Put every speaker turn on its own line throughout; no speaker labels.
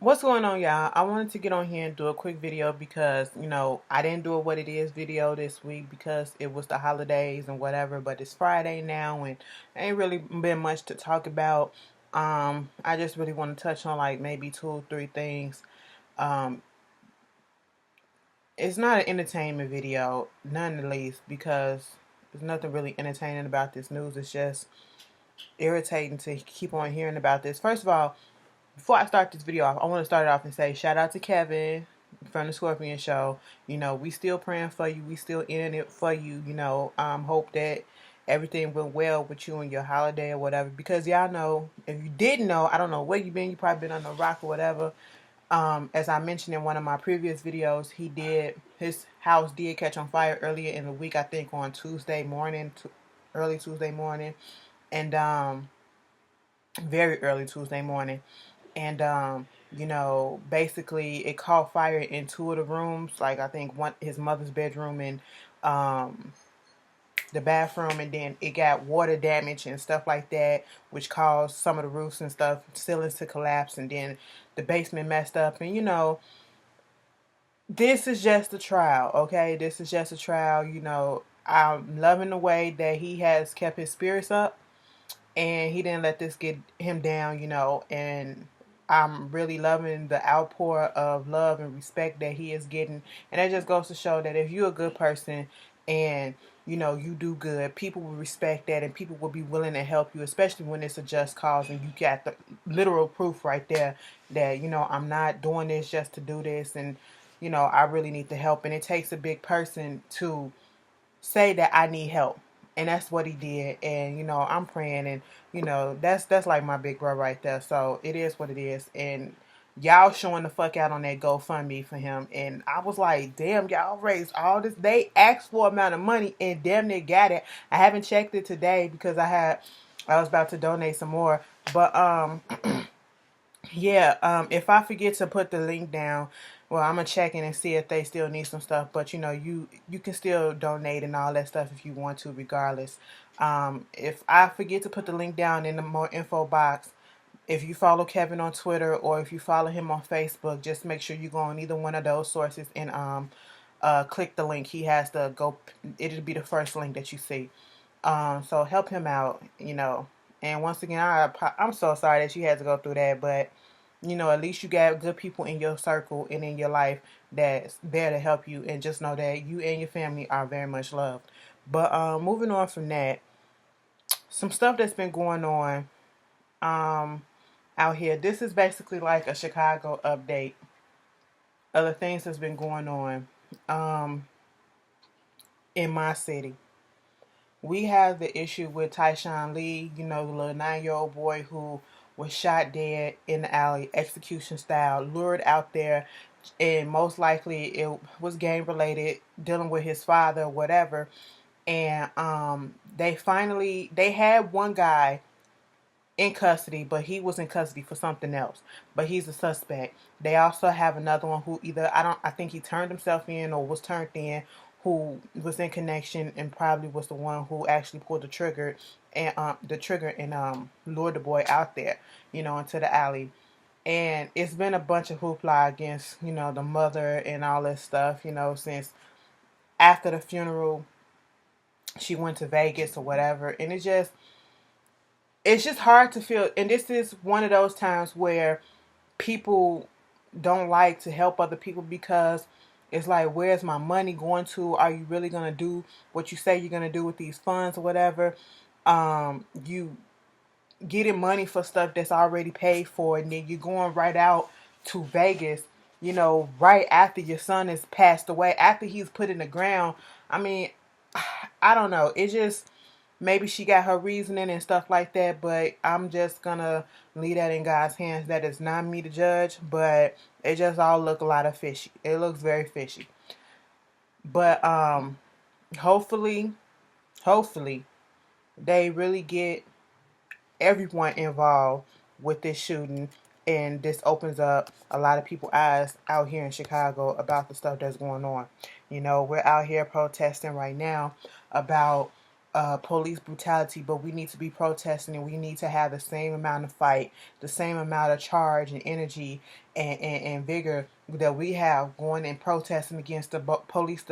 What's going on, y'all? I wanted to get on here and do a quick video because, I didn't do a what it is video this week because it was the holidays and whatever, but it's Friday now and ain't really been much to talk about. I just really want to touch on like maybe two or three things. Um, it's not an entertainment video, none the least, because there's nothing really entertaining about this news. It's just irritating to keep on hearing about this. First of all, before I start this video off, I want to start it off and say shout out to Kevin from the Scorpion Show. We still praying for you. We still in it for you. Hope that everything went well with you and your holiday or whatever. Because y'all know, if you didn't know, I don't know where you been. You probably been on the rock or whatever. As I mentioned in one of my previous videos, his house did catch on fire earlier in the week. I think on Tuesday morning, early Tuesday morning, and very early Tuesday morning. And basically it caught fire in two of the rooms, like I think one his mother's bedroom and um the bathroom, and then it got water damage and stuff like that, which caused some of the roofs and stuff, ceilings to collapse, and then the basement messed up. And this is just a trial, okay? This is just a trial. I'm loving the way that he has kept his spirits up and he didn't let this get him down, and I'm really loving the outpour of love and respect that he is getting. And it just goes to show that if you're a good person and you do good, people will respect that and people will be willing to help you, especially when it's a just cause and you got the literal proof right there that I'm not doing this just to do this, and I really need the help. And it takes a big person to say that I need help. And that's what he did. And I'm praying, and that's like my big bro right there. So it is what it is. And y'all showing the fuck out on that GoFundMe for him. And I was like, damn, y'all raised all this. They asked for amount of money and damn near got it. I haven't checked it today because I was about to donate some more. But yeah, if I forget to put the link down, well, I'm gonna check in and see if they still need some stuff. But you can still donate and all that stuff if you want to, regardless. If I forget to put the link down in the more info box, if you follow Kevin on Twitter or if you follow him on Facebook, just make sure you go on either one of those sources and click the link. He has to go. It'll be the first link that you see. So help him out, And once again, I'm so sorry that you had to go through that, but at least you got good people in your circle and in your life that's there to help you, and just know that you and your family are very much loved. But moving on from that, some stuff that's been going on out here. This is basically like a Chicago update of the things that's been going on um, in my city. We have the issue with TyShawn Lee, the little 9-year-old boy who was shot dead in the alley, execution style, lured out there, and most likely it was gang related, dealing with his father, whatever. And they had one guy in custody, but he was in custody for something else. But he's a suspect. They also have another one who I think he turned himself in or was turned in, who was in connection and probably was the one who actually pulled the trigger and lured the boy out there, into the alley. And it's been a bunch of hoopla against, the mother and all this stuff, since after the funeral she went to Vegas or whatever. And it's just hard to feel, and this is one of those times where people don't like to help other people because it's like, where's my money going to? Are you really going to do what you say you're going to do with these funds or whatever? You getting money for stuff that's already paid for, and then you're going right out to Vegas, right after your son has passed away, after he's put in the ground. I mean, I don't know. It just, maybe she got her reasoning and stuff like that, but I'm just gonna leave that in God's hands. That is not me to judge, but it just all look a lot of fishy. It looks very fishy. But hopefully, hopefully they really get everyone involved with this shooting, and this opens up a lot of people's eyes out here in Chicago about the stuff that's going on. We're out here protesting right now about police brutality, but we need to be protesting, and we need to have the same amount of fight, the same amount of charge and energy and vigor that we have going and protesting against the police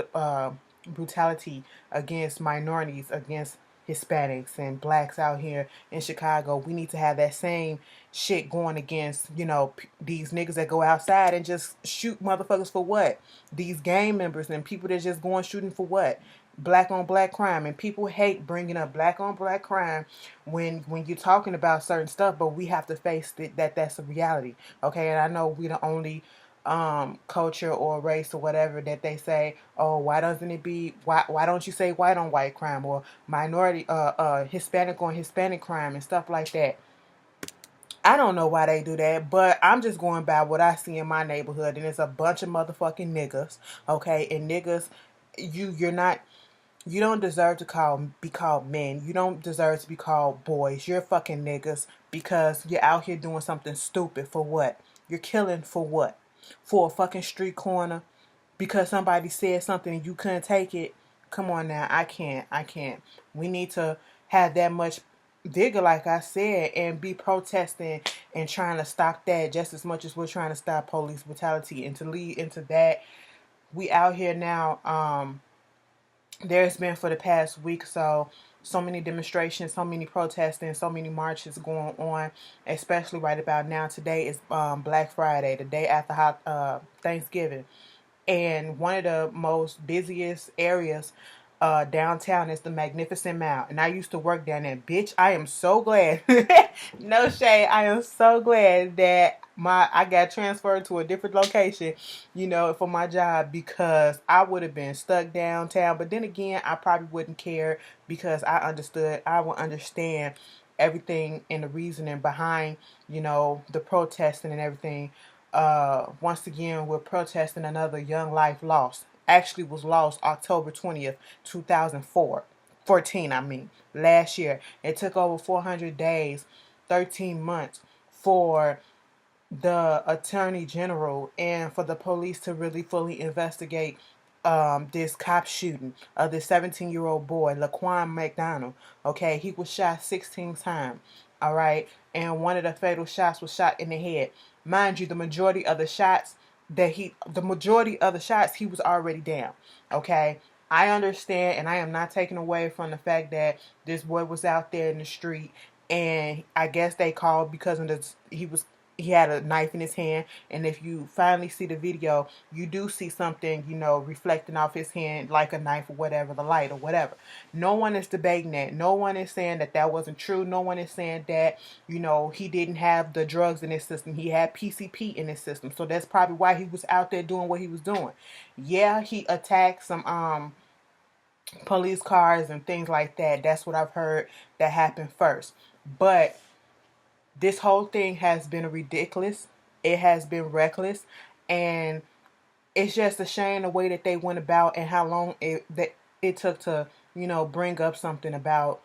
brutality against minorities, against Hispanics and blacks out here in Chicago. We need to have that same shit going against, these niggas that go outside and just shoot motherfuckers for what? These gang members and people that just going shooting for what? Black on black crime. And people hate bringing up black on black crime when you're talking about certain stuff, but we have to face it, that's a reality. Okay, and I know we the only culture or race or whatever that they say, oh, why don't you say white on white crime, or minority Hispanic on Hispanic crime and stuff like that. I don't know why they do that, but I'm just going by what I see in my neighborhood, and it's a bunch of motherfucking niggas. Okay, and niggas, you're not, you don't deserve to be called men. You don't deserve to be called boys. You're fucking niggas because you're out here doing something stupid for what? You're killing for what? For a fucking street corner? Because somebody said something and you couldn't take it? Come on now, I can't. We need to have that much vigor, like I said, and be protesting and trying to stop that just as much as we're trying to stop police brutality. And to lead into that, we out here now, there's been for the past week so many demonstrations, so many protesting, so many marches going on, especially right about now. Today is Black Friday, the day after Thanksgiving. And one of the most busiest areas downtown is the Magnificent Mile. And I used to work down there. Bitch, I am so glad. No shade. I am so glad that I got transferred to a different location, for my job, because I would have been stuck downtown. But then again, I probably wouldn't care because I would understand everything and the reasoning behind, the protesting and everything. Once again, we're protesting another young life lost. Actually was lost October 20th, 2014, last year. It took over 400 days, 13 months for the Attorney General and for the police to really fully investigate this cop shooting of this 17-year-old boy, Laqaun McDonald. Okay, he was shot 16 times. All right, and one of the fatal shots was shot in the head. Mind you, the majority of the shots he was already down. Okay, I understand, and I am not taking away from the fact that this boy was out there in the street, and I guess they called because of this. He had a knife in his hand, and if you finally see the video, you do see something, reflecting off his hand like a knife or whatever, the light or whatever. No one is debating that. No one is saying that wasn't true. No one is saying that, he didn't have the drugs in his system. He had PCP in his system. So that's probably why he was out there doing what he was doing. Yeah, he attacked some police cars and things like that. That's what I've heard that happened first. But this whole thing has been ridiculous. It has been reckless. And it's just a shame the way that they went about and how long it took to, bring up something about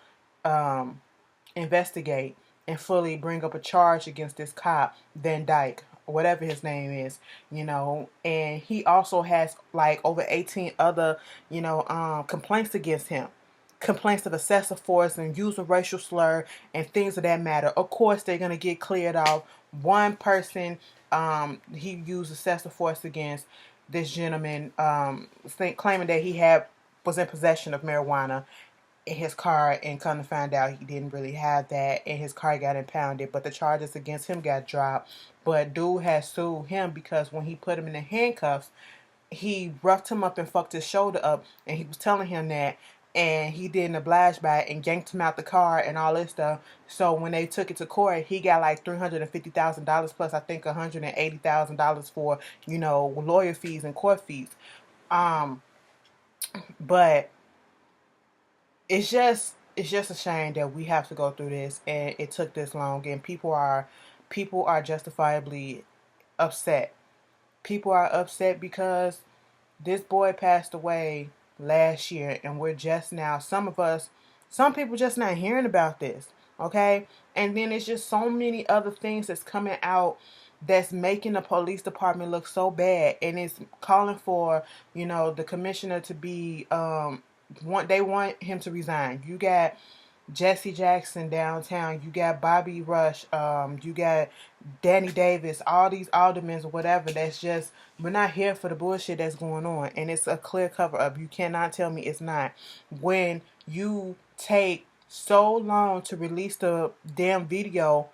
investigate and fully bring up a charge against this cop, Van Dyke, whatever his name is, and he also has like over 18 other, complaints against him. Complaints of excessive force and use of racial slur and things of that matter. Of course, they're going to get cleared off. One person, he used excessive force against this gentleman, claiming that he was in possession of marijuana in his car, and come to find out he didn't really have that, and his car got impounded, but the charges against him got dropped. But dude has sued him because when he put him in the handcuffs, he roughed him up and fucked his shoulder up, and he was telling him that, and he didn't oblige by it and yanked him out the car and all this stuff. So when they took it to court, he got like $350,000 plus I think $180,000 for, lawyer fees and court fees. But it's just a shame that we have to go through this and it took this long, and people are justifiably upset. People are upset because this boy passed away last year, and we're just now, some people just not hearing about this, okay? And then it's just so many other things that's coming out that's making the police department look so bad, and it's calling for, the commissioner to be they want him to resign. You got Jesse Jackson downtown. You got Bobby Rush. You got Danny Davis. All these aldermen or whatever. That's just, we're not here for the bullshit that's going on, and it's a clear cover up. You cannot tell me it's not. When you take so long to release the damn video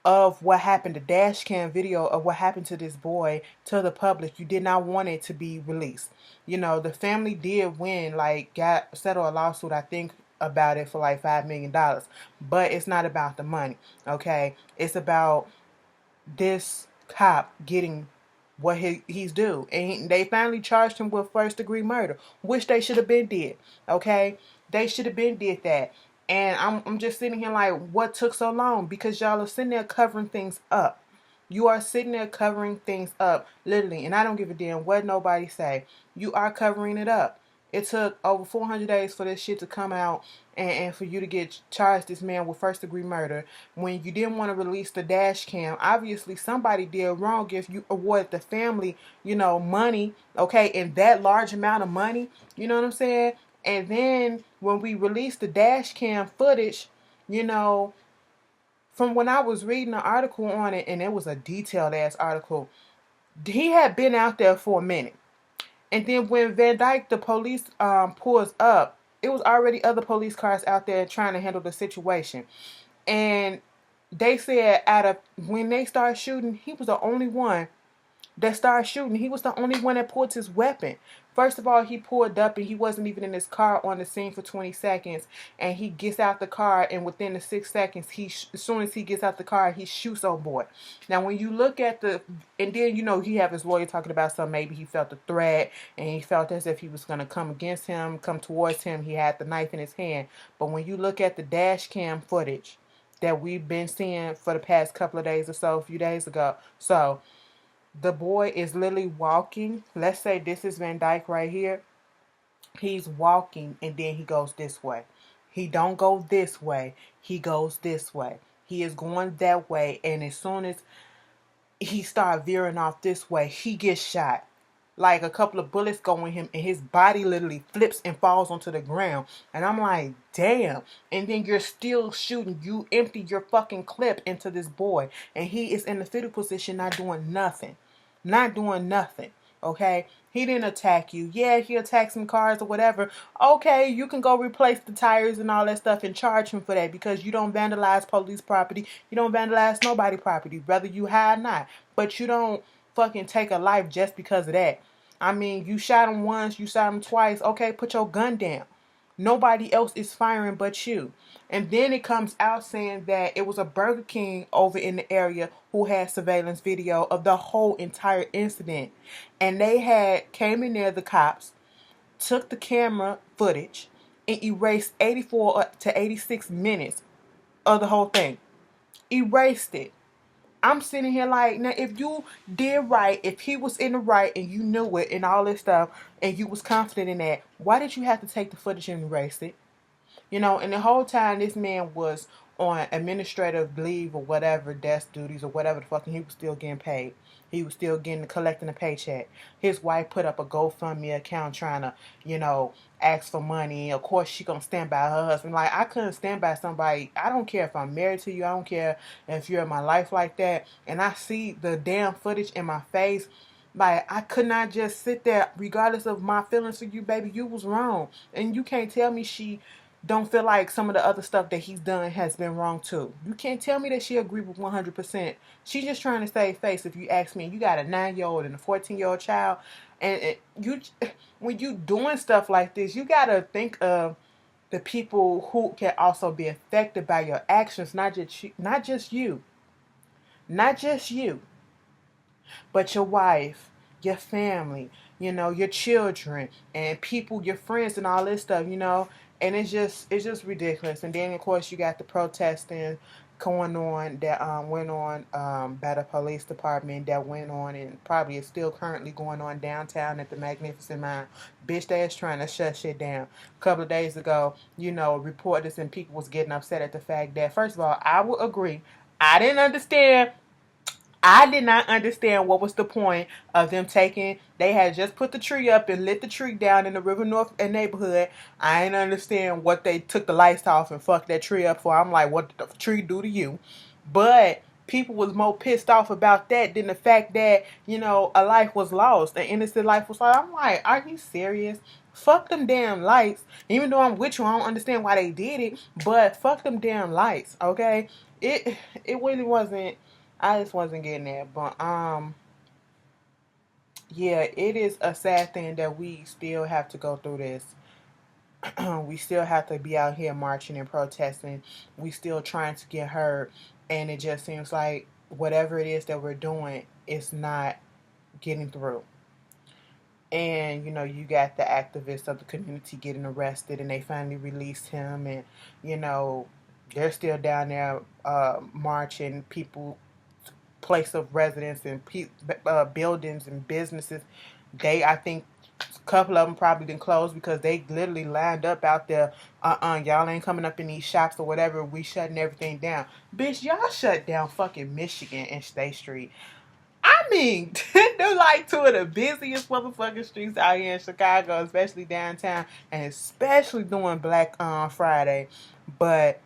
of what happened, the dash cam video of what happened to this boy to the public, you did not want it to be released. You know, the family did win, like got settled a lawsuit, I think, about it for like $5 million. But it's not about the money, okay? It's about this cop getting what he's due. And they finally charged him with first-degree murder, which they should have been did, okay? They should have been did that. And I'm just sitting here like, what took so long? Because y'all are sitting there covering things up. You are sitting there covering things up, literally. And I don't give a damn what nobody say. You are covering it up. It took over 400 days for this shit to come out, and for you to get charged this man with first degree murder when you didn't want to release the dash cam. Obviously somebody did wrong if you awarded the family, money, okay, in that large amount of money, you know what I'm saying? And then when we released the dash cam footage, from when I was reading an article on it, and it was a detailed ass article, he had been out there for a minute. And then when Van Dyke, the police, pulls up, it was already other police cars out there trying to handle the situation. And they said when they started shooting, he was the only one that started shooting. He was the only one that pulled his weapon. First of all, he pulled up and he wasn't even in his car on the scene for 20 seconds. And he gets out the car, and within the 6 seconds, as soon as he gets out the car, he shoots old boy. Now, when you look at and then, he have his lawyer talking about maybe he felt a threat and he felt as if he was going to come towards him. He had the knife in his hand. But when you look at the dash cam footage that we've been seeing for the past couple of days or so, a few days ago, the boy is literally walking. Let's say this is Van Dyke right here. He's walking and then he goes this way. He don't go this way. He goes this way. He is going that way, and as soon as he starts veering off this way, he gets shot. Like a couple of bullets go in him, and his body literally flips and falls onto the ground. And I'm like, damn. And then you're still shooting. You empty your fucking clip into this boy, and he is in the fetal position, not doing nothing. Not doing nothing. Okay? He didn't attack you. Yeah, he attacked some cars or whatever. Okay, you can go replace the tires and all that stuff and charge him for that, because you don't vandalize police property. You don't vandalize nobody property, whether you high or not. But you don't fucking take a life just because of that. I mean, you shot him once, you shot him twice. Okay, put your gun down. Nobody else is firing but you. And then it comes out saying that it was a Burger King over in the area who had surveillance video of the whole entire incident. And they came in there, the cops, took the camera footage and erased 84 to 86 minutes of the whole thing. Erased it. I'm sitting here like, now if you did right, if he was in the right and you knew it and all this stuff and you was confident in that, why did you have to take the footage and erase it? And the whole time this man was on administrative leave or whatever, desk duties or whatever the fuck, and he was still getting paid. He was still collecting a paycheck. His wife put up a GoFundMe account trying to, ask for money. Of course, she gonna stand by her husband. Like, I couldn't stand by somebody. I don't care if I'm married to you. I don't care if you're in my life like that. And I see the damn footage in my face. Like, I could not just sit there, regardless of my feelings for you, baby. You was wrong. And you can't tell me she don't feel like some of the other stuff that he's done has been wrong too. You can't tell me that she agreed with 100%. She's just trying to save face, if you ask me. You got a 9-year-old and a 14-year-old child, and when you doing stuff like this, you gotta think of the people who can also be affected by your actions, not just you, but your wife, your family, your children, and people, your friends, and all this stuff, And it's just ridiculous. And then, of course, you got the protesting going on that went on by the police department, that went on and probably is still currently going on downtown at the Magnificent Mile. Bitch, they is trying to shut shit down. A couple of days ago, reporters and people was getting upset at the fact that, first of all, I would agree, I didn't understand I did not understand what was the point of them taking. They had just put the tree up and lit the tree down in the River North neighborhood. I didn't understand what they took the lights off and fucked that tree up for. I'm like, what did the tree do to you? But people was more pissed off about that than the fact that, you know, a life was lost, an innocent life was lost. I'm like, are you serious? Fuck them damn lights. Even though I'm with you, I don't understand why they did it, but fuck them damn lights, okay? It really wasn't. I just wasn't getting that, but yeah, it is a sad thing that we still have to go through this. We still have to be out here marching and protesting. We still trying to get heard, and it just seems like whatever it is that we're doing is not getting through. And you know, you got the activists of the community getting arrested, and they finally released him, and you know, they're still down there marching. People, place of residence, and buildings and businesses, I think a couple of them probably didn't close because they literally lined up out there. Y'all ain't coming up in these shops or whatever. We shutting everything down. Bitch, y'all shut down fucking Michigan and State Street. I mean, they're like two of the busiest motherfucking streets out here in Chicago, especially downtown, and especially during Black Friday. But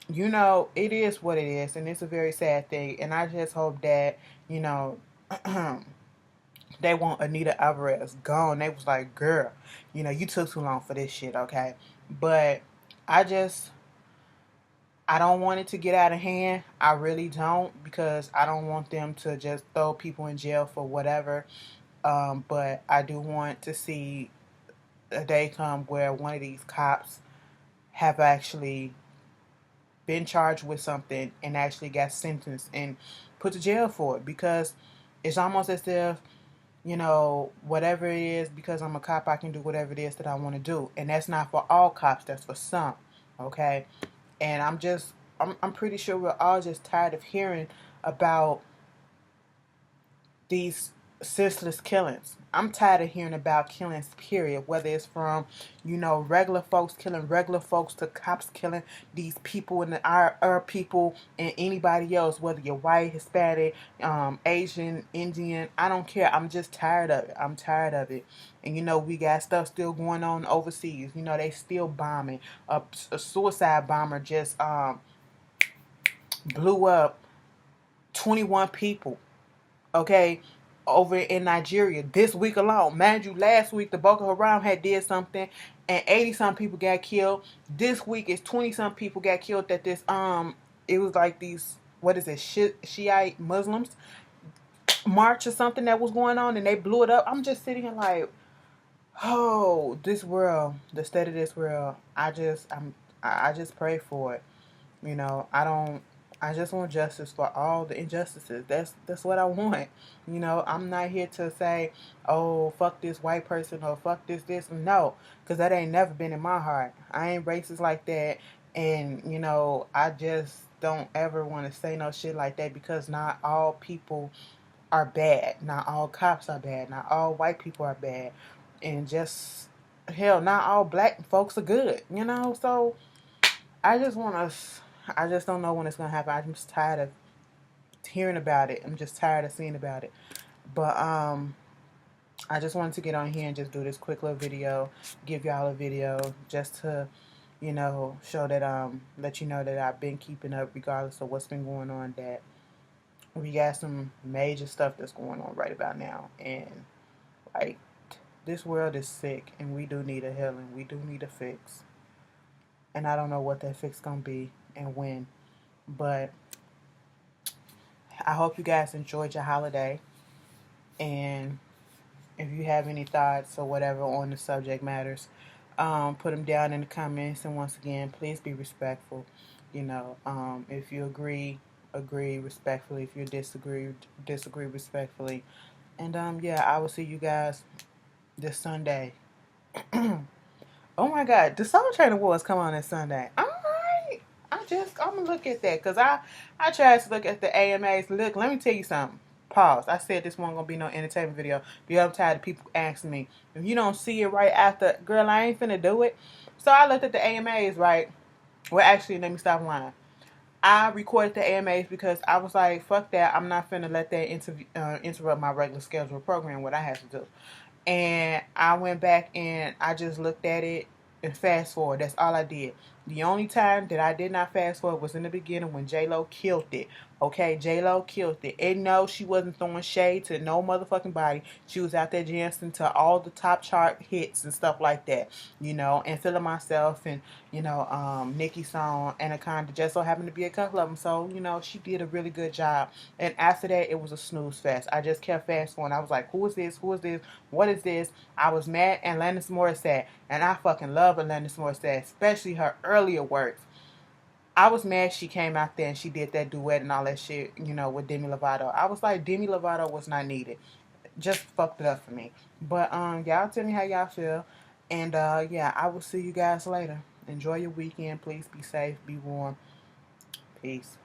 you know, it is what it is, and it's a very sad thing. And I just hope that, you know, they want Anita Alvarez gone. They was like, girl, you know, you took too long for this shit, okay? But I I don't want it to get out of hand. I really don't, because I don't want them to just throw people in jail for whatever. But I do want to see a day come where one of these cops have actually been charged with something and actually got sentenced and put to jail for it, because it's almost as if, you know, whatever it is, because I'm a cop, I can do whatever it is that I want to do. And that's not for all cops, that's for some, okay? And I'm pretty sure we're all just tired of hearing about these senseless killings. I'm tired of hearing about killings, period. Whether it's from, you know, regular folks killing regular folks to cops killing these people and our people and anybody else, whether you're white, Hispanic, Asian, Indian, I don't care. I'm just tired of it. I'm tired of it. And you know, we got stuff still going on overseas. You know, they still bombing. A suicide bomber just blew up 21 people, okay, over in Nigeria this week alone. Mind you, last week the Boko Haram had did something and 80-some people got killed. This week is 20-some people got killed at this it was like these, what is it, Shiite Muslims march or something that was going on, and they blew it up. I'm just sitting here like, oh, this world, the state of this world. I just pray for it. You know, I just want justice for all the injustices. That's what I want. You know, I'm not here to say, oh, fuck this white person or fuck this. No, because that ain't never been in my heart. I ain't racist like that. And, you know, I just don't ever want to say no shit like that, because not all people are bad. Not all cops are bad. Not all white people are bad. And just, hell, not all black folks are good. You know, so I just want us. I just don't know when it's gonna happen. I'm just tired of hearing about it. I'm just tired of seeing about it. But I just wanted to get on here and just do this quick little video, give y'all a video, just to, you know, show that let you know that I've been keeping up regardless of what's been going on. That we got some major stuff that's going on right about now, and like, this world is sick, and we do need a healing. We do need a fix. And I don't know what that fix gonna be and when. But I hope you guys enjoyed your holiday. And if you have any thoughts or whatever on the subject matters, put them down in the comments. And once again, please be respectful. You know, if you agree respectfully. If you disagree respectfully. And yeah, I will see you guys this Sunday. Oh my God, the Soul Train Awards come on this Sunday. All right, I'm gonna look at that, because I tried to look at the AMAs. Look, let me tell you something. Pause. I said this wasn't gonna be no entertainment video, because I'm tired of people asking me, if you don't see it right after, girl, I ain't finna do it. So I looked at the AMAs, right? Well, actually, let me stop lying. I recorded the AMAs because I was like, fuck that. I'm not finna let that interrupt my regular scheduled program, what I have to do. And I went back and I just looked at it and fast forward. That's all I did. The only time that I did not fast forward was in the beginning when J-Lo killed it. Okay, J-Lo killed it. And no, she wasn't throwing shade to no motherfucking body. She was out there dancing to all the top chart hits and stuff like that, and Feeling Myself and, Nicki's song, Anaconda, just so happened to be a couple of them. So, she did a really good job. And after that, it was a snooze fest. I just kept fast forwarding. I was like, who is this? Who is this? What is this? I was mad at Alanis Morissette. And I fucking love Alanis Morissette, especially her earlier works. I was mad she came out there and she did that duet and all that shit, with Demi Lovato. I was like, Demi Lovato was not needed. Just fucked it up for me. But y'all tell me how y'all feel. And yeah, I will see you guys later. Enjoy your weekend. Please be safe, be warm. Peace.